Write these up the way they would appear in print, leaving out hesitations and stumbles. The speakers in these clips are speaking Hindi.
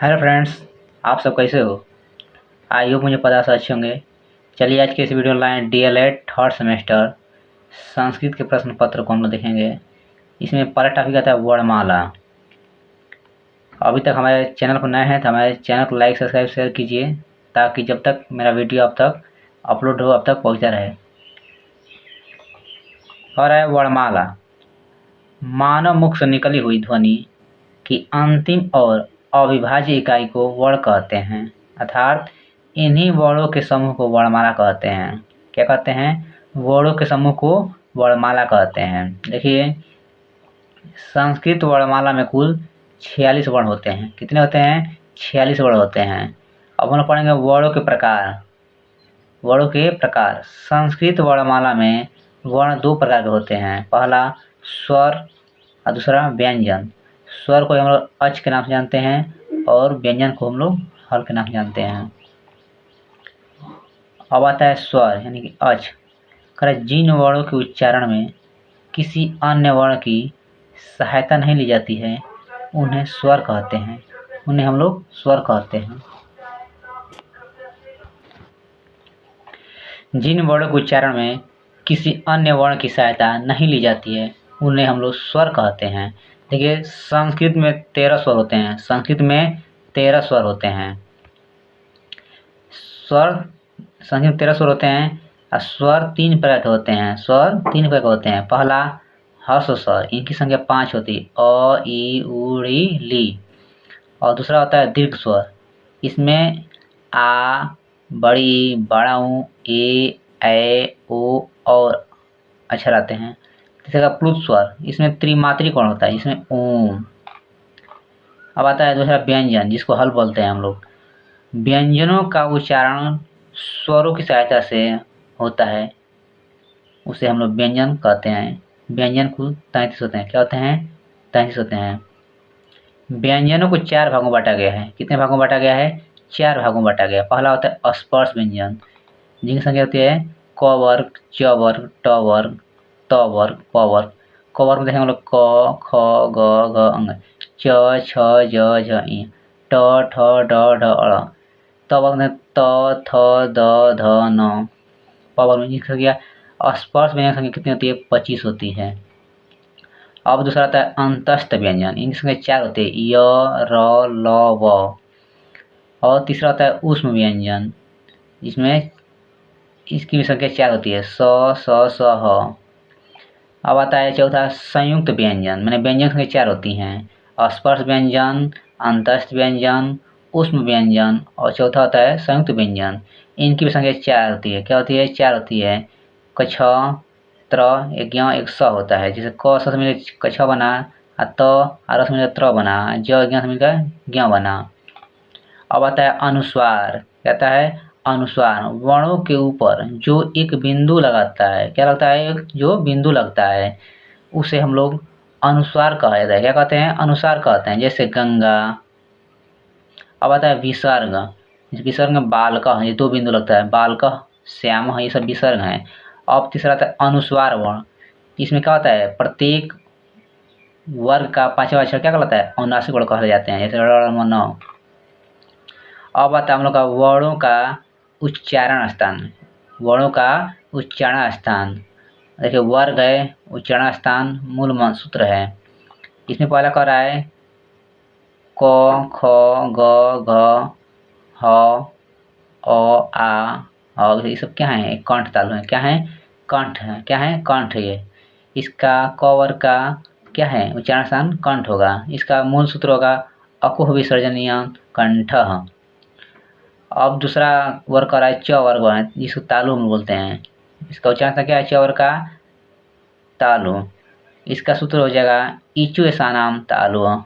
हेलो फ्रेंड्स, आप सब कैसे हो। आई होप मुझे पता से अच्छे होंगे। चलिए आज के इस video line DElEd third semester Sanskrit के प्रश्न पत्र को हम लोग देखेंगे। इसमें पहला टॉपिक आता है वर्णमाला। अभी तक हमारे चैनल पर नए हैं तो हमारे चैनल को लाइक सब्सक्राइब शेयर कीजिए ताकि जब तक मेरा वीडियो आप तक अपलोड हो अब तक पहुँचता रहे। और है वर्णमाला। मानव मुख से निकली हुई ध्वनि की अंतिम और अविभाज्य इकाई को वर्ण कहते हैं, अर्थात इन्हीं वर्णों के समूह को वर्णमाला कहते हैं। क्या कहते हैं? वर्णों के समूह को वर्णमाला कहते हैं। देखिए, संस्कृत वर्णमाला में कुल 46 वर्ण होते हैं। कितने होते हैं? 46 वर्ण होते हैं। अब हम लोग पढ़ेंगे वर्णों के प्रकार। वर्णों के प्रकार। संस्कृत वर्णमाला में वर्ण दो प्रकार के होते हैं। पहला स्वर और दूसरा व्यंजन। स्वर को हम लोग अच के नाम से जानते हैं और व्यंजन को हम लोग हल के नाम से जानते हैं। अब आता है स्वर यानी कि अच। जिन वर्णों के उच्चारण में किसी अन्य वर्ण की सहायता नहीं ली जाती है उन्हें स्वर कहते हैं। उन्हें हम लोग स्वर कहते हैं। जिन वर्णों के उच्चारण में किसी अन्य वर्ण की सहायता नहीं ली जाती है उन्हें हम लोग स्वर कहते हैं। देखिए, संस्कृत में 13 स्वर होते हैं। संस्कृत में 13 स्वर होते हैं। स्वर संस्कृत में 13 स्वर होते हैं और स्वर 3 प्रकार के होते हैं। स्वर 3 प्रकार के होते हैं। पहला ह्रस्व स्वर, इनकी संख्या 5 होती है, अ, ई, उ, ऋ, ली। और दूसरा होता है दीर्घ स्वर। इसमें आ, बड़ी, बड़ा ऊ, ए, ओ और अक्षर आते हैं। तीसरा प्लुत स्वर, इसमें त्रिमात्रिक वर्ण होता है, इसमें ओम। अब आता है दूसरा व्यंजन, जिसको हल बोलते हैं हम लोग। व्यंजनों का उच्चारण स्वरों की सहायता से होता है, उसे हम लोग व्यंजन कहते हैं। व्यंजन कुल 33 होते हैं। क्या होते हैं? 33 होते हैं। व्यंजनों को 4 भागों में बांटा गया है। कितने भागों में बांटा गया है? 4 भागों में बांटा गया। पहला होता है स्पर्श व्यंजन, जिनकी संख्या होती है क वर्ग, च वर्ग, ट वर्ग, त वर्ग, प वर्ग। क वर्ग में देखेंगे हम लोग क, ख, ग, घ, अंग, च, छ, ज, झ, इ, ट, ठ, ड, ढ, अ। त वर्ग में त, थ, द, ध, न। प वर्ग में जिनकी संख्या स्पर्श व्यंजन की संख्या कितनी होती है? 25 होती है। अब दूसरा आता है अंतस्थ व्यंजन, इनकी संख्या 4 होती है, य, र, ल, व। और तीसरा होता है ऊष्म व्यंजन, जिसमें इसकी भी संख्या 4 होती है, स, स, ह। अब आता है चौथा संयुक्त व्यंजन, मैंने व्यंजन की संख्या 4 होती हैं, स्पर्श व्यंजन, अंतस्थ व्यंजन, ऊष्म व्यंजन और चौथा होता है संयुक्त व्यंजन। इनकी भी संख्या 4 होती है। क्या होती है? 4 होती है। कछ, त्र, एक ज्ञ, एक स होता है। जैसे क स से मिलकर कछ बना, त और से मिलकर त्र बना, ज ज्ञ से मिलकर ज्ञ बना। अब आता है अनुस्वार। कहता है अनुस्वार, वर्णों के ऊपर जो एक बिंदु लगाता है। क्या लगता है? जो बिंदु लगता है उसे हम लोग अनुस्वार कहा जाता है। क्या कहते हैं? अनुस्वार कहते हैं। जैसे गंगा। अब आता है विसर्ग। इस विसर्ग में बालका है, ये 2 बिंदु लगता है, बालका, श्याम है, ये सब विसर्ग हैं। अब तीसरा आता है अनुस्वार वर्ण। इसमें क्या होता है? प्रत्येक वर्ग का 5वां अक्षर क्या कहलाता है? अनुनासिक वर्ण कहे जाते हैं। जैसे र, म, न। अब आता है हम लोग का वर्णों का उच्चारण स्थान। वर्णों का उच्चारण स्थान। देखिए, वर्ग है, उच्चारण स्थान मूल सूत्र है। इसमें पहला कह रहा है क, ख, ग, घ, ह, अ, आ, ये सब क्या है? कंठ तालु है। क्या है? कंठ है। क्या है? कंठ। ये इसका क वर्ग का क्या है? उच्चारण स्थान कंठ होगा। इसका मूल सूत्र होगा अकुह विसर्जनीय कंठ। अब दूसरा वर्ग कर रहा है च वर्ग है, जिसको तालु हम बोलते हैं। इसका उच्चारण क्या है? च वर्ग का तालु। इसका सूत्र हो जाएगा इचु ऐसा नाम तालु।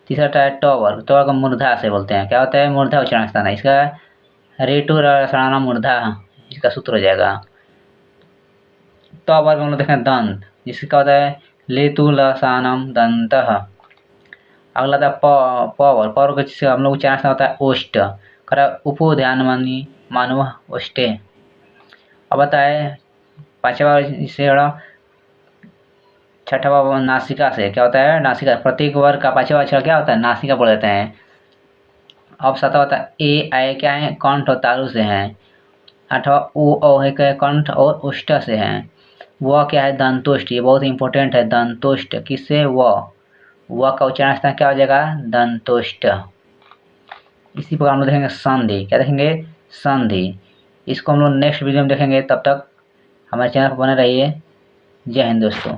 तीसरा है ट वर्ग। ट वर्ग मूर्धा से बोलते हैं। क्या होता है? मूर्धा उच्चारण स्थान है इसका, रेटु रसाना मूर्धा, इसका सूत्र हो जाएगा। त वर्ग हम लोग देखें दंत, जिसका होता है लेतु लसानम दंत। अगला था प वर्ग। प वर्ग से हम लोग उच्चारण होता है ओष्ठ। करा उपो ध्यान मानी मानव ओष्ठे। अब आता है 5वां से छठवां नासिका से। क्या होता है? नासिका। प्रत्येक वर्ग का 5वां अक्षर क्या होता है? नासिका बोल देते हैं। अब सातवां होता है ए आय क्या है, कंठ और तालु से हैं। आठवां ओ औ है क्या है, कंठ और उष्ट से हैं। वह क्या है, दंतुष्ट, ये बहुत इंपॉर्टेंट है, दंतुष्ट किससे, व का उच्चारण स्थान क्या हो जाएगा, दंतुष्ट। इसी प्रकार हम लोग देखेंगे संधि, क्या देखेंगे, संधि। इसको हम लोग नेक्स्ट वीडियो में देखेंगे, तब तक हमारे चैनल पर बने रहिए। जय हिंद दोस्तों।